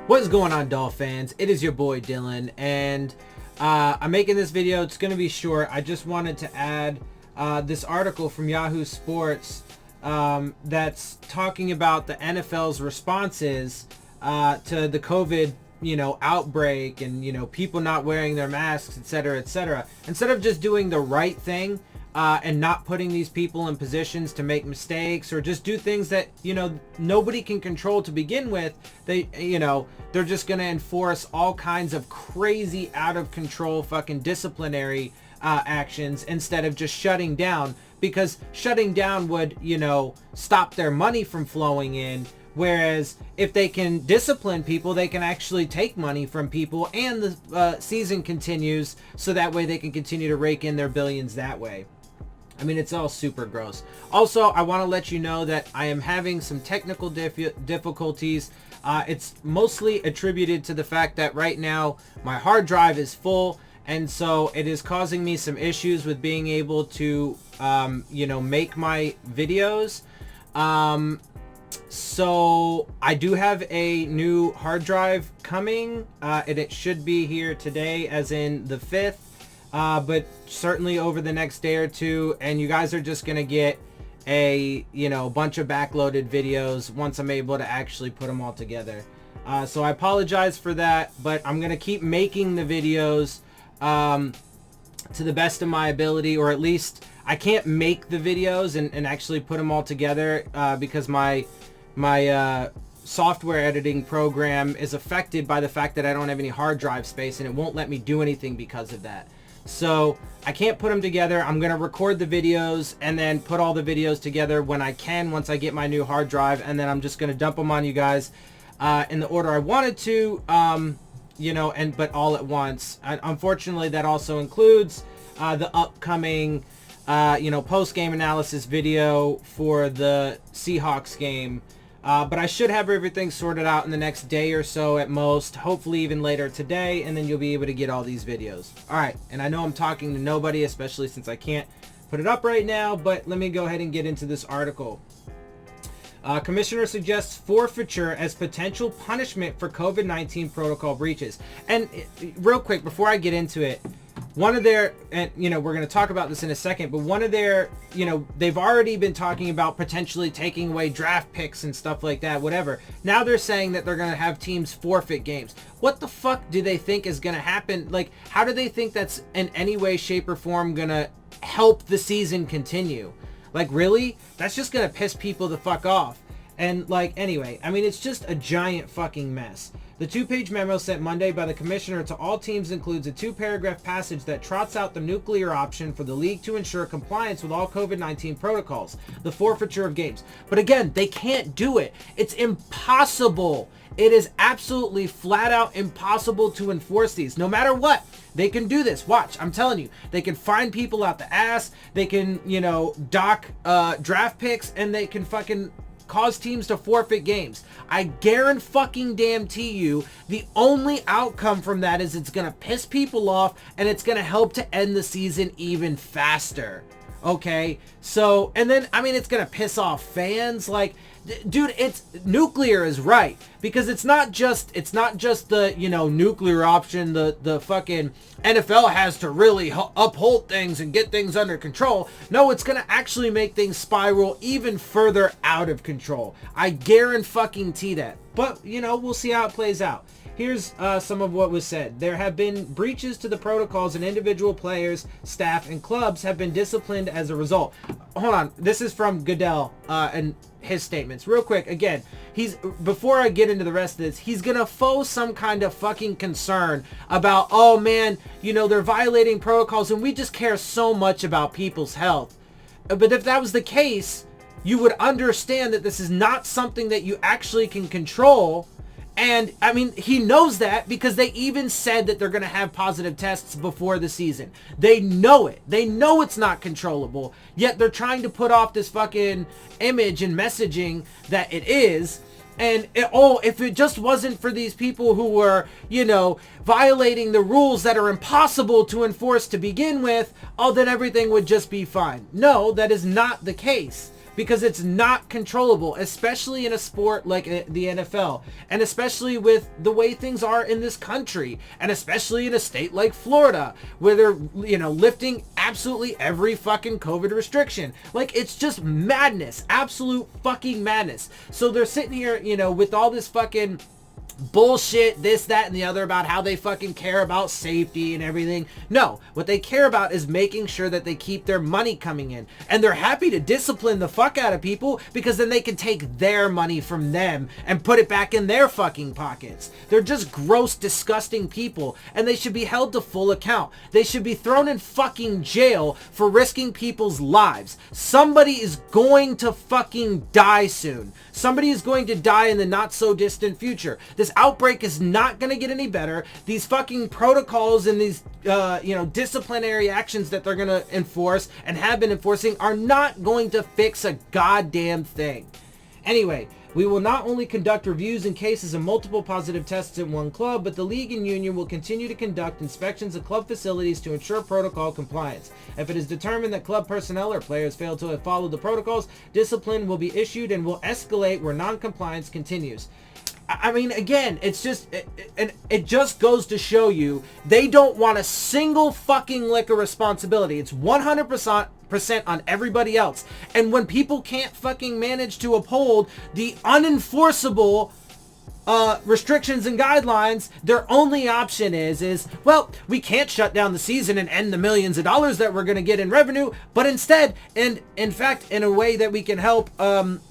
What's going on, Dolphins? It is your boy Dillon, and I'm making this video. It's going to be short. I just wanted to add this article from Yahoo Sports that's talking about the NFL's responses to the COVID, outbreak, and people not wearing their masks, etc., etc. Instead of just doing the right thing and not putting these people in positions to make mistakes or just do things that nobody can control to begin with, they're just going to enforce all kinds of crazy, out of control fucking disciplinary actions instead of just shutting down, because shutting down would stop their money from flowing in. Whereas if they can discipline people, they can actually take money from people, and the season continues, so that way they can continue to rake in their billions that way. I mean, it's all super gross. Also, I want to let you know that I am having some technical difficulties. It's mostly attributed to the fact that right now my hard drive is full, and so it is causing me some issues with being able to, make my videos. So I do have a new hard drive coming, and it should be here today, as in the 5th, but certainly over the next day or two, and you guys are just going to get a, bunch of backloaded videos once I'm able to actually put them all together. So I apologize for that, but I'm going to keep making the videos, to the best of my ability, or at least I can't make the videos and actually put them all together, because my software editing program is affected by the fact that I don't have any hard drive space, and it won't let me do anything because of that. So I can't put them together. I'm going to record the videos and then put all the videos together when I can, once I get my new hard drive, and then I'm just going to dump them on you guys in the order I wanted to, but all at once. Unfortunately, that also includes the upcoming post-game analysis video for the Seahawks game. But I should have everything sorted out in the next day or so at most, hopefully even later today, and then you'll be able to get all these videos. Alright, and I know I'm talking to nobody, especially since I can't put it up right now, but let me go ahead and get into this article. Commissioner suggests forfeiture as potential punishment for COVID-19 protocol breaches. And real quick, before I get into it, one of their, and we're going to talk about this in a second, but one of their, they've already been talking about potentially taking away draft picks and stuff like that, whatever. Now they're saying that they're going to have teams forfeit games. What the fuck do they think is going to happen? Like, how do they think that's in any way, shape, or form going to help the season continue? Like, really? That's just going to piss people the fuck off. And, anyway, I mean, it's just a giant fucking mess. The 2-page memo sent Monday by the commissioner to all teams includes a 2-paragraph passage that trots out the nuclear option for the league to ensure compliance with all COVID-19 protocols, the forfeiture of games. But again, they can't do it. It's impossible. It is absolutely flat out impossible to enforce these. No matter what, they can do this. Watch, I'm telling you. They can find people out the ass. They can, dock draft picks, and they can fucking cause teams to forfeit games. I guarantee you the only outcome from that is it's going to piss people off, and it's going to help to end the season even faster. Okay? So, and then, I mean, it's going to piss off fans. Like, dude, it's nuclear is right, because it's not just the nuclear option. The fucking NFL has to really uphold things and get things under control. No, it's gonna actually make things spiral even further out of control. I guarantee that. But we'll see how it plays out. Here's some of what was said. There have been breaches to the protocols, and individual players, staff, and clubs have been disciplined as a result. Hold on. This is from Goodell and his statements. Real quick, again, before I get into the rest of this, he's going to faux some kind of fucking concern about, oh man, they're violating protocols, and we just care so much about people's health. But if that was the case, you would understand that this is not something that you actually can control. And, I mean, he knows that, because they even said that they're going to have positive tests before the season. They know it. They know it's not controllable. Yet they're trying to put off this fucking image and messaging that it is. And, if it just wasn't for these people who were, violating the rules that are impossible to enforce to begin with, then everything would just be fine. No, that is not the case. because it's not controllable, especially in a sport like the NFL, and especially with the way things are in this country, and especially in a state like Florida, where they're, you know, lifting absolutely every fucking COVID restriction. Like, it's just madness, absolute fucking madness. So they're sitting here, you know, with all this fucking bullshit, this, that, and the other about how they fucking care about safety and everything. No, what they care about is making sure that they keep their money coming in. And they're happy to discipline the fuck out of people because then they can take their money from them and put it back in their fucking pockets. They're just gross, disgusting people, and they should be held to full account. They should be thrown in fucking jail for risking people's lives. Somebody is going to fucking die soon. Somebody is going to die in the not so distant future. This outbreak is not going to get any better. These fucking protocols and these, you know, disciplinary actions that they're going to enforce and have been enforcing are not going to fix a goddamn thing. Anyway, we will not only conduct reviews in cases of multiple positive tests in one club, but the league and union will continue to conduct inspections of club facilities to ensure protocol compliance. If it is determined that club personnel or players fail to follow the protocols, discipline will be issued and will escalate where non-compliance continues. I mean, again, it's just, it just goes to show you, they don't want a single fucking lick of responsibility. It's 100% on everybody else. And when people can't fucking manage to uphold the unenforceable restrictions and guidelines, their only option is, well, we can't shut down the season and end the millions of dollars that we're going to get in revenue, but instead, and in fact, in a way that we can help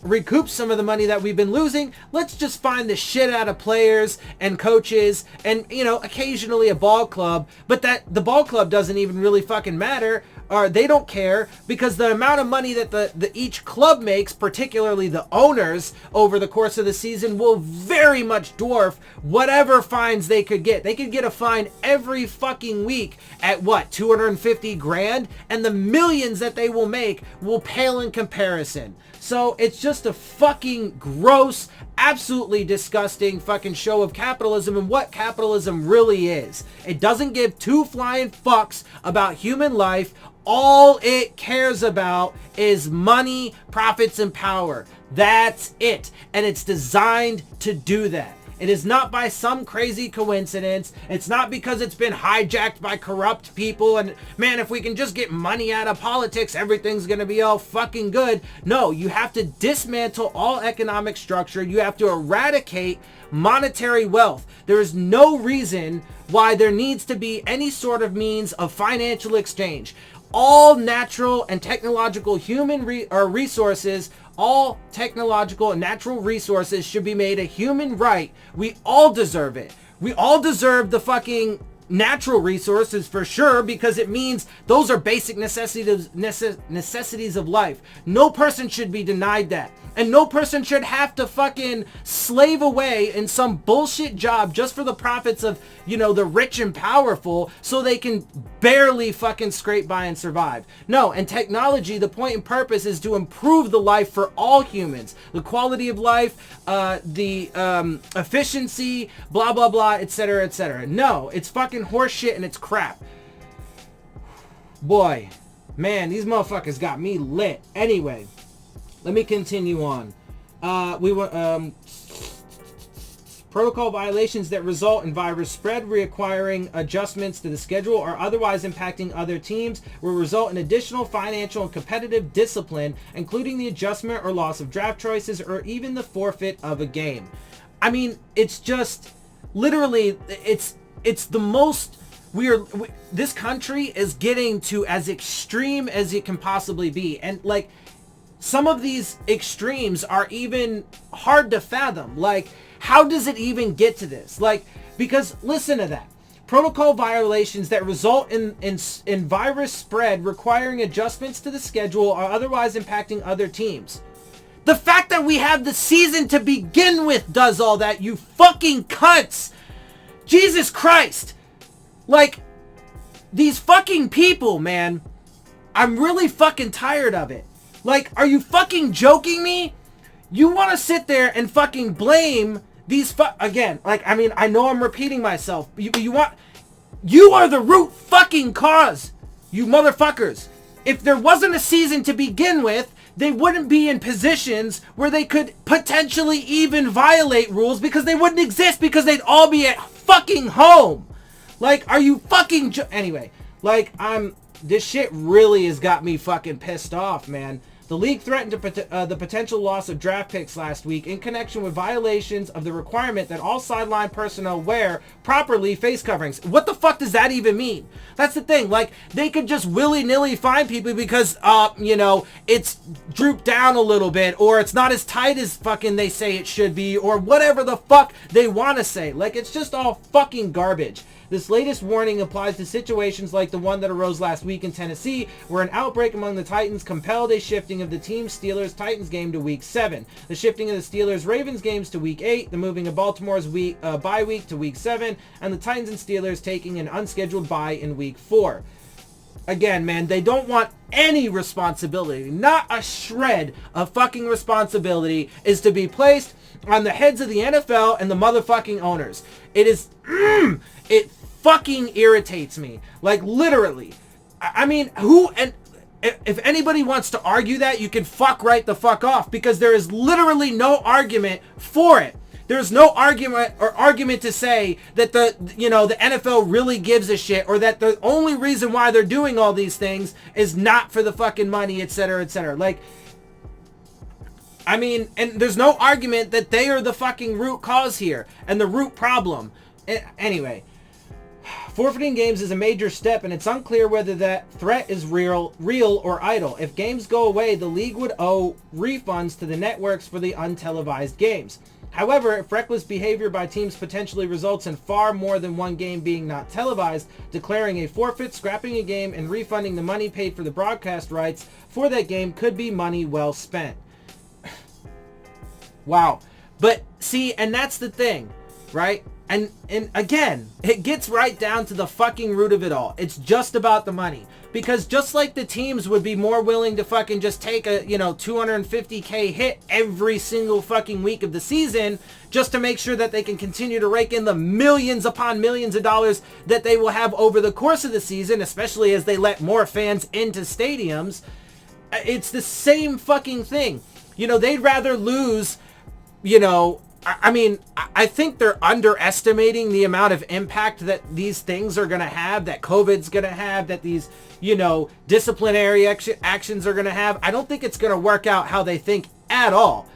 recoup some of the money that we've been losing, let's just find the shit out of players and coaches and, you know, occasionally a ball club, but that the ball club doesn't even really fucking matter, or they don't care, because the amount of money that the each club makes, particularly the owners, over the course of the season will very much dwarf whatever fines they could get. They could get a fine every fucking week at what, 250 grand? And the millions that they will make will pale in comparison. So it's just a fucking gross, absolutely disgusting fucking show of capitalism and what capitalism really is. It doesn't give two flying fucks about human life. All it cares about is money, profits, and power. That's it. And it's designed to do that. It is not by some crazy coincidence. It's not because it's been hijacked by corrupt people and, man, if we can just get money out of politics, everything's going to be all fucking good. No, you have to dismantle all economic structure. You have to eradicate monetary wealth. There is no reason why there needs to be any sort of means of financial exchange. All natural and technological human resources, all technological and natural resources should be made a human right. We all deserve it. We all deserve the fucking natural resources for sure, because it means those are basic necessities of life. No person should be denied that. And no person should have to fucking slave away in some bullshit job just for the profits of, you know, the rich and powerful so they can barely fucking scrape by and survive. No, and technology, the point and purpose is to improve the life for all humans. The quality of life, the efficiency, blah, blah, blah, etc., etc. No, it's fucking horse shit and it's crap. Boy, man, these motherfuckers got me lit. Anyway. Let me continue on. Protocol violations that result in virus spread requiring adjustments to the schedule or otherwise impacting other teams will result in additional financial and competitive discipline, including the adjustment or loss of draft choices or even the forfeit of a game. I mean, it's just literally, it's the most this country is getting to as extreme as it can possibly be. And like, some of these extremes are even hard to fathom. Like, how does it even get to this? Like, because listen to that. Protocol violations that result in virus spread requiring adjustments to the schedule or otherwise impacting other teams. The fact that we have the season to begin with does all that, you fucking cunts. Jesus Christ. Like, these fucking people, man. I'm really fucking tired of it. Like, are you fucking joking me? You want to sit there and fucking blame these again, like, I mean, I know I'm repeating myself. You are the root fucking cause, you motherfuckers. If there wasn't a season to begin with, they wouldn't be in positions where they could potentially even violate rules because they wouldn't exist because they'd all be at fucking home. Like, are you fucking... Anyway, like, this shit really has got me fucking pissed off, man. The league threatened the potential loss of draft picks last week in connection with violations of the requirement that all sideline personnel wear properly face coverings. What the fuck does that even mean? That's the thing. Like, they could just willy-nilly fine people because, you know, it's drooped down a little bit, or it's not as tight as fucking they say it should be, or whatever the fuck they want to say. Like, it's just all fucking garbage. This latest warning applies to situations like the one that arose last week in Tennessee, where an outbreak among the Titans compelled a shifting of the team Steelers-Titans game to Week 7, the shifting of the Steelers-Ravens games to Week 8, the moving of Baltimore's bye week to Week 7, and the Titans and Steelers taking an unscheduled bye in Week 4. Again, man, they don't want any responsibility. Not a shred of fucking responsibility is to be placed on the heads of the NFL and the motherfucking owners. It is... it fucking irritates me. Like, literally. I mean, and if anybody wants to argue that, you can fuck right the fuck off, because there is literally no argument for it. There's no argument to say that the NFL really gives a shit, or that the only reason why they're doing all these things is not for the fucking money, etc., etc. Like, I mean, and there's no argument that they are the fucking root cause here and the root problem. Anyway, forfeiting games is a major step, and it's unclear whether that threat is real or idle. If games go away, the league would owe refunds to the networks for the untelevised games. However, if reckless behavior by teams potentially results in far more than one game being not televised, declaring a forfeit, scrapping a game, and refunding the money paid for the broadcast rights for that game could be money well spent. Wow. But see, and that's the thing, right? And again, it gets right down to the fucking root of it all. It's just about the money. Because just like the teams would be more willing to fucking just take a, $250K hit every single fucking week of the season just to make sure that they can continue to rake in the millions upon millions of dollars that they will have over the course of the season, especially as they let more fans into stadiums. It's the same fucking thing. They'd rather lose, I think they're underestimating the amount of impact that these things are going to have, that COVID's going to have, that these, disciplinary actions are going to have. I don't think it's going to work out how they think at all.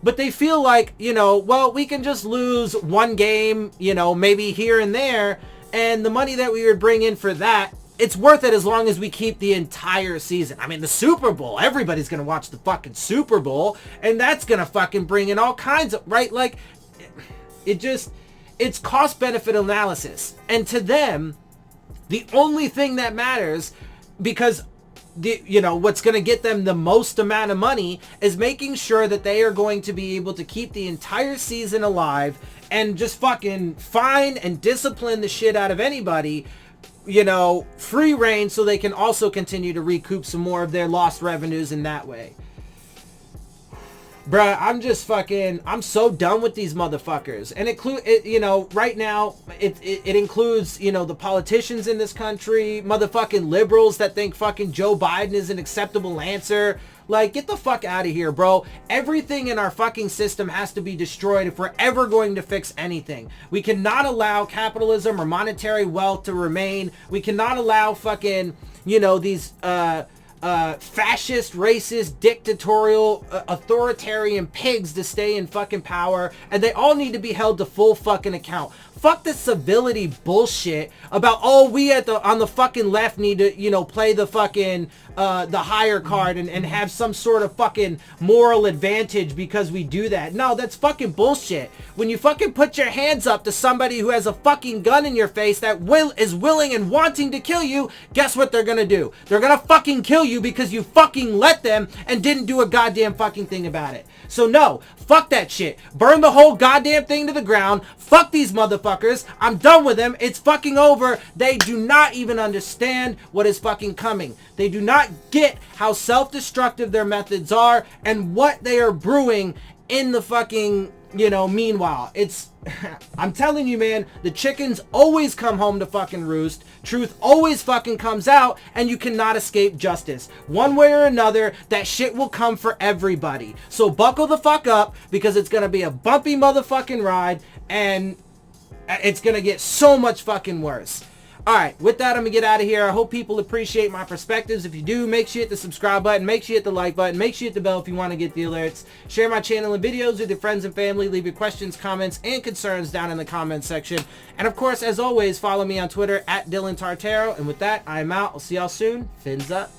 But they feel like, well, we can just lose one game, maybe here and there, and the money that we would bring in for that, it's worth it as long as we keep the entire season. I mean, the Super Bowl, everybody's going to watch the fucking Super Bowl, and that's going to fucking bring in all kinds of, right? Like, it's cost-benefit analysis. And to them, the only thing that matters, because, what's going to get them the most amount of money is making sure that they are going to be able to keep the entire season alive and just fucking fine and discipline the shit out of anybody, free reign, so they can also continue to recoup some more of their lost revenues in that way. Bruh, I'm so done with these motherfuckers. And right now, it includes, the politicians in this country, motherfucking liberals that think fucking Joe Biden is an acceptable answer. Like, get the fuck out of here, bro. Everything in our fucking system has to be destroyed if we're ever going to fix anything. We cannot allow capitalism or monetary wealth to remain. We cannot allow fucking, these fascist, racist, dictatorial, authoritarian pigs to stay in fucking power, and they all need to be held to full fucking account. Fuck this civility bullshit about, we on the fucking left need to, play the fucking, the higher card and have some sort of fucking moral advantage because we do that. No, that's fucking bullshit. When you fucking put your hands up to somebody who has a fucking gun in your face that is willing and wanting to kill you, guess what they're gonna do? They're gonna fucking kill you because you fucking let them and didn't do a goddamn fucking thing about it. So no, fuck that shit. Burn the whole goddamn thing to the ground. Fuck these motherfuckers. I'm done with them. It's fucking over. They do not even understand what is fucking coming. They do not get how self-destructive their methods are and what they are brewing in the fucking, you know, meanwhile, it's, I'm telling you, man, the chickens always come home to fucking roost. Truth always fucking comes out, and you cannot escape justice. One way or another, that shit will come for everybody. So buckle the fuck up, because it's gonna be a bumpy motherfucking ride, and it's gonna get so much fucking worse. Alright, with that, I'm gonna get out of here. I hope people appreciate my perspectives. If you do, make sure you hit the subscribe button, make sure you hit the like button, make sure you hit the bell if you want to get the alerts. Share my channel and videos with your friends and family. Leave your questions, comments, and concerns down in the comments section. And of course, as always, follow me on Twitter at Dillon Tartaro. And with that, I'm out. I'll see y'all soon. Fins up.